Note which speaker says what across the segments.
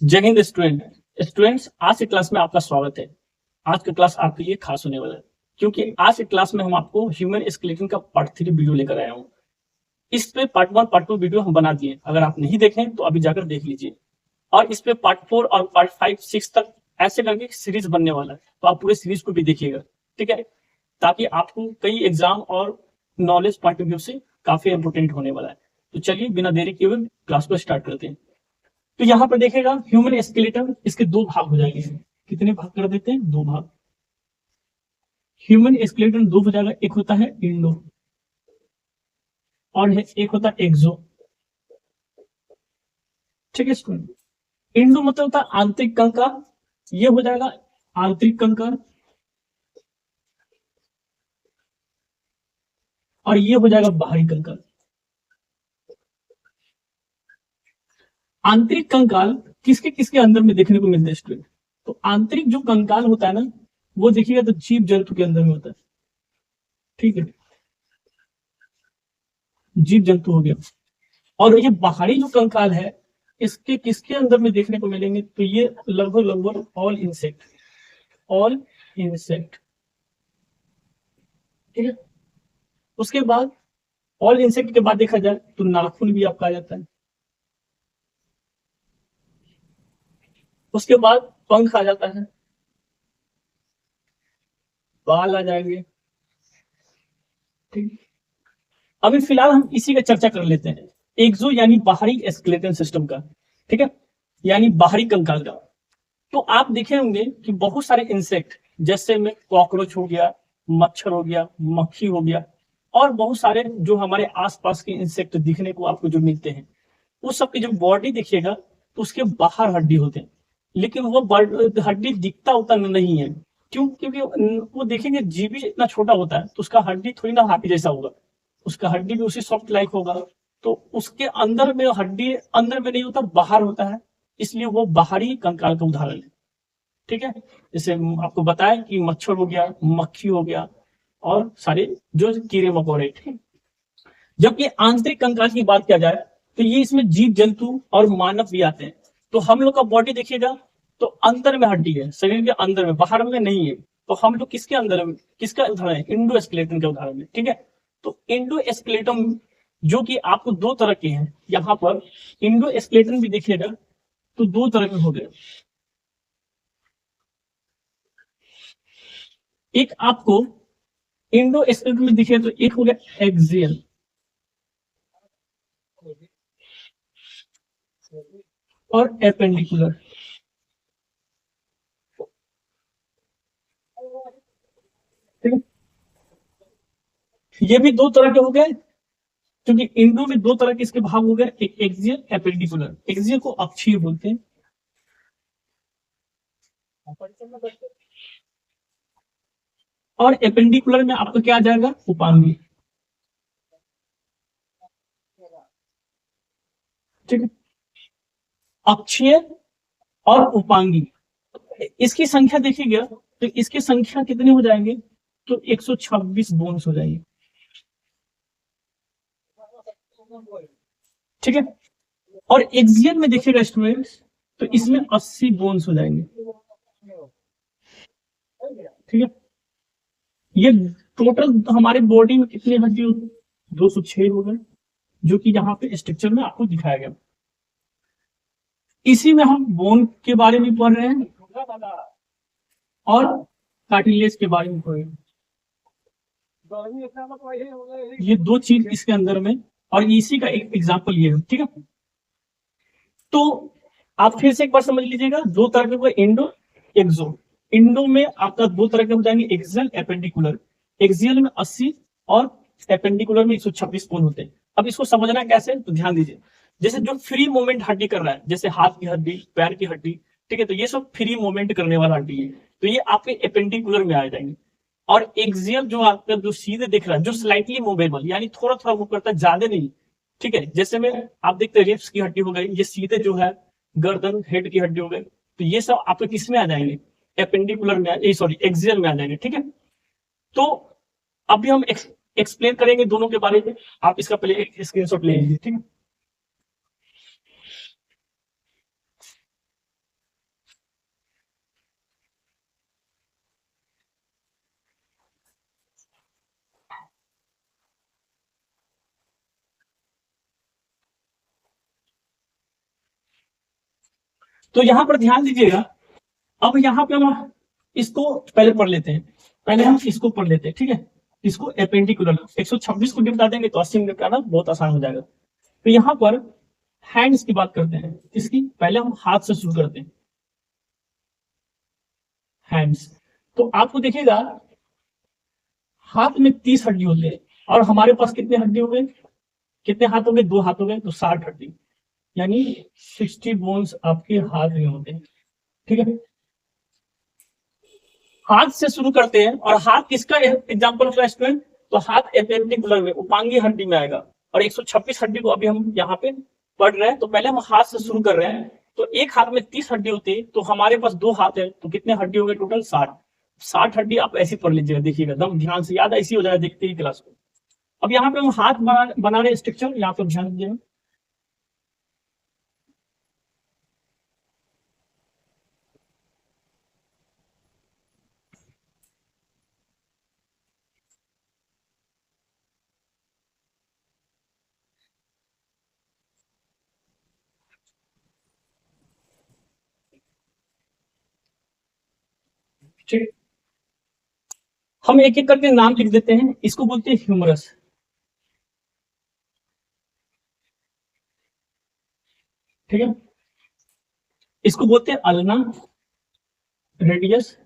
Speaker 1: जय हिंद स्टूडेंट्स, आज की क्लास में आपका स्वागत है। आज का क्लास आपके लिए खास होने वाला है क्योंकि आज की क्लास में हम आपको ह्यूमन स्केलेटन का पार्ट 3 वीडियो लेकर आया हूँ। इस पे पार्ट 1 पार्ट 2 वीडियो हम बना दिए, अगर आप नहीं देखें तो अभी जाकर देख लीजिए। और इस पे पार्ट 4 और पार्ट 5 6 तक ऐसे करके सीरीज बनने वाला है, तो आप पूरे सीरीज को भी देखिएगा, ठीक है, ताकि आपको कई एग्जाम और नॉलेज पॉइंट ऑफ व्यू से काफी इंपोर्टेंट होने वाला है। तो चलिए बिना देरी किए हुए क्लास को स्टार्ट करते हैं। तो यहाँ पर देखेगा ह्यूमन स्केलेटन, इसके दो भाग हो जाएंगे। कितने भाग कर देते हैं? दो भाग। ह्यूमन स्केलेटन दो हो जाएगा, एक होता है इंडो और एक होता है एक्सो। ठीक है स्टूडेंट, इंडो मतलब होता है आंतरिक कंकाल, ये हो जाएगा आंतरिक कंकाल, और ये हो जाएगा बाहरी कंकाल। आंतरिक कंकाल किसके किसके अंदर में देखने को मिलते हैं स्टूडेंट? तो आंतरिक जो कंकाल होता है ना, वो देखिएगा तो जीव जंतु के अंदर में होता है। ठीक है, जीव जंतु हो गया। और ये बाहरी जो कंकाल है, इसके किसके अंदर में देखने को मिलेंगे? तो ये लगभग लगभग ऑल इंसेक्ट, ऑल इंसेक्ट। ठीक है, उसके बाद ऑल इंसेक्ट के बाद देखा जाए तो नाखून भी आपका आ जाता है। उसके बाद पंख आ जाता है, बाल आ जाएंगे। ठीक है, अभी फिलहाल हम इसी का चर्चा कर लेते हैं, एक्सो यानी बाहरी स्केलेटन सिस्टम का। ठीक है, यानी बाहरी कंकाल का। तो आप देखे होंगे कि बहुत सारे इंसेक्ट, जैसे में कॉकरोच हो गया, मच्छर हो गया, मक्खी हो गया, और बहुत सारे जो हमारे आसपास के इंसेक्ट दिखने को आपको जो मिलते हैं, उस सबकी जो बॉडी देखिएगा तो उसके बाहर हड्डी होते हैं, लेकिन वो हड्डी दिखता उतना नहीं है। क्यों? क्योंकि वो देखेंगे जीवी इतना छोटा होता है तो उसका हड्डी थोड़ी ना हाथी जैसा होगा, उसका हड्डी भी उसी सॉफ्ट लाइक होगा। तो उसके अंदर में हड्डी अंदर में नहीं होता, बाहर होता है, इसलिए वो बाहरी कंकाल का उदाहरण है। ठीक है, जैसे आपको बताया कि मच्छर हो गया, मक्खी हो गया, और सारे जो कीड़े मकोड़े। ठीक है, जबकि आंतरिक कंकाल की बात किया जाए तो ये इसमें जीव जंतु और मानव भी आते हैं। तो हम लोग का बॉडी देखिएगा तो अंदर में हड्डी है, शरीर के अंदर में, बाहर में नहीं है। तो हम लोग किसके अंदर में, किसका उदाहरण है? इंडो स्केलेटन के उदाहरण में। ठीक है, तो इंडो स्केलेटन जो कि आपको दो तरह के हैं, यहाँ पर इंडो स्केलेटन भी देखिएगा तो दो तरह के हो गए। एक आपको इंडो स्केलेटन में दिखे तो एक हो गया एक्सियल, और एपेंडिकुलर। ठीक है, ये भी दो तरह के हो गए, क्योंकि इंडो में दो तरह के इसके भाग हो गए, एक एक्सियल, एपेंडिकुलर। एक्सियल को अक्षीय बोलते हैं, और एपेंडिकुलर में आपका क्या आ जाएगा? उपांगी। ठीक है, अक्षीय और उपांगी, इसकी संख्या देखिएगा तो इसकी संख्या कितने हो जाएंगे? तो 126 बोन्स हो जाएंगे। ठीक है, और एक्सियल में देखिएगा स्टूडेंट्स तो इसमें 80 बोन्स हो जाएंगे। ठीक है, ये टोटल हमारे बॉडी में कितने हड्डी होती? 206 हो गए, जो कि यहाँ पे स्ट्रक्चर में आपको दिखाया गया। इसी में हम बोन के बारे में पढ़ रहे हैं और कार्टिलेज के बारे में पढ़ रहे हैं। ये दो चीज इसके अंदर में, और इसी का एक एग्जाम्पल ये है। ठीक है, तो आप फिर से एक बार समझ लीजिएगा, दो तरह के हुए इंडो, एक्सो। इंडो में आपका दो तरह के हो जाएंगे, एक्सियल, एपेंडिकुलर। एक्सियल में 80 और एपेंडिकुलर में 126 कोण होते हैं। अब इसको समझना कैसे, तो ध्यान दीजिए। जैसे जो फ्री मूवमेंट हड्डी कर रहा है, जैसे हाथ की हड्डी, पैर की हड्डी, ठीक है, तो ये सब फ्री मूवमेंट करने वाला हड्डी है, तो ये आपके एपेंडिकुलर में आ जाएंगे। और एक्सियल जो आपका जो सीधे दिख रहा है, जो स्लाइटली मूवेबल, यानी थोड़ा थोड़ा मूव करता है, ज्यादा नहीं। ठीक है, जैसे में आप देखते हैं रिप्स की हड्डी हो गई, ये सीधे जो है गर्दन हेड की हड्डी हो गई, तो ये सब आपके किस में आ जाएंगे? एपेंडिकुलर में, सॉरी एक्सियल में आ जाएंगे। ठीक है, तो अभी हम एक्सप्लेन करेंगे दोनों के बारे में। आप इसका पहले एक स्क्रीनशॉट ले लीजिए। ठीक है, तो यहाँ पर ध्यान दीजिएगा, अब यहाँ पे हम इसको पहले पढ़ लेते हैं, पहले हम इसको पढ़ लेते हैं, ठीक है। इसको एपेंडिकुलर 126 को निपटा देंगे तो 80 में निपटाना बहुत आसान हो जाएगा। तो यहाँ पर हैंड्स की बात करते हैं, इसकी पहले हम हाथ से शुरू करते हैं, हैंड्स। तो आपको देखिएगा हाथ में 30 हड्डी होते हैं और हमारे पास कितने हड्डी हो गए, कितने हाथ हो गए, 2 हाथ हो गए, तो 60 हड्डी, यानी 60 बोन्स आपके हाथ में होते हैं, ठीक है। हाथ से शुरू करते हैं, और हाथ किसका एग्जाम्पल होगा स्टूडेंट, तो हाथ एपेंडिकुलर में उपांगी हड्डी में आएगा, और 126 हड्डी को अभी हम यहाँ पे पढ़ रहे हैं। तो पहले हम हाथ से शुरू कर रहे हैं, तो एक हाथ में 30 हड्डी होती है, तो हमारे पास 2 हाथ है, तो कितने हड्डी हो गए टोटल, 60 हड्डी। आप ऐसे पढ़ लीजिएगा, देखिएगा एकदम ध्यान से, याद ऐसी हो जाएगा देखते ही क्लास को। अब यहाँ पे हम हाथ बना रहे स्ट्रक्चर, यहाँ पर ध्यान दीजिएगा। ठीक, हम एक एक करके नाम लिख देते हैं। इसको बोलते हैं ह्यूमरस, ठीक है। इसको बोलते हैं अल्ना, रेडियस,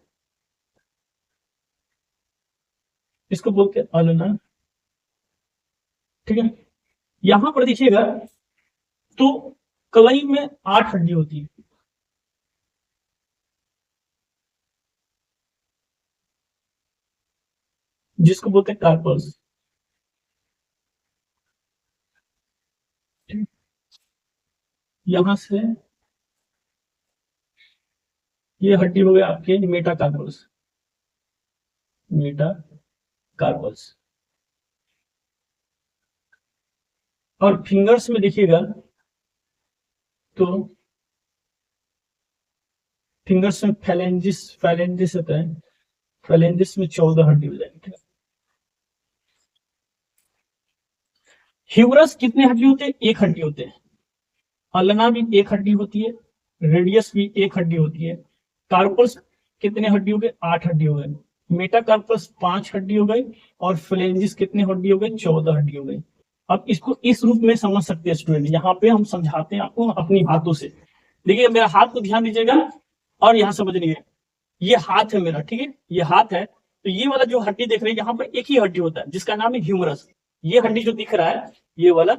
Speaker 1: इसको बोलते हैं अल्ना, ठीक है। यहां पर देखिएगा तो कलाई में 8 हड्डी होती है, जिसको बोलते हैं कार्पल्स, यहां से ये हड्डी हो गए आपके मेटा कार्पल्स, मेटा कार्पल्स। और फिंगर्स में देखिएगा तो फिंगर्स में फैलेंजिस होता है, फैलेंजिस में 14 हड्डी हो जाएगी। ह्यूमरस कितने हड्डी होते हैं, 1 हड्डी होते हैं। अल्ना भी 1 हड्डी होती है, रेडियस भी 1 हड्डी होती है। कार्पल्स कितने हड्डी हो गए, 8 हड्डी हो गए। मेटाकार्पस 5 हड्डी हो गई, और फ्लेंजिस कितने हड्डी हो गए, 14 हड्डी हो गई। अब इसको इस रूप में समझ सकते हैं स्टूडेंट, यहाँ पे हम समझाते हैं आपको अपनी हाथों से। देखिए मेरा हाथ को ध्यान दीजिएगा और यहाँ समझ लीजिए, ये हाथ है मेरा, ठीक है, ये हाथ है। तो ये वाला जो हड्डी देख रहे हैं यहाँ पर एक ही हड्डी होता है जिसका नाम है ह्यूमरस। ये हड्डी जो दिख रहा है ये वाला,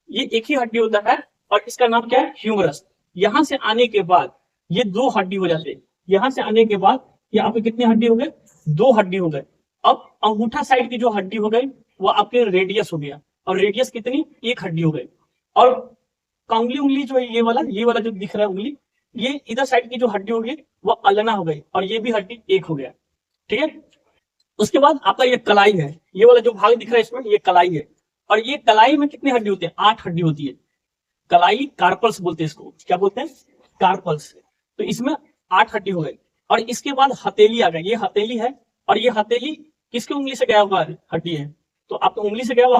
Speaker 1: ये एक ही हड्डी होता है और इसका नाम क्या है, ह्यूमरस। यहां से आने के बाद ये 2 हड्डी हो जाते हैं, यहां से आने के बाद यहाँ पे कितने हड्डी हो गए, 2 हड्डी हो गए। अब अंगूठा साइड की जो हड्डी हो गई वो आपके रेडियस हो गया, और रेडियस कितनी, 1 हड्डी हो गई। और कांगली उंगली जो है ये वाला जो दिख रहा है उंगली, ये इधर साइड की जो हड्डी हो गई वो अल्ना हो गई, और ये भी हड्डी 1 हो गया, ठीक है। उसके बाद आपका ये कलाई है, ये वाला जो भाग दिख रहा है इसमें ये कलाई है, और ये कलाई में कितनी हड्डी होती है, 8 हड्डी होती है। कलाई कार्पल्स बोलते हैं इसको, क्या बोलते हैं, कार्पल्स। तो इसमें 8 हड्डी हो गई। और इसके बाद हथेली आ गई, ये हथेली है, और ये हथेली किसकी उंगली से गया हुआ हड्डी है, तो आपको उंगली से गया हुआ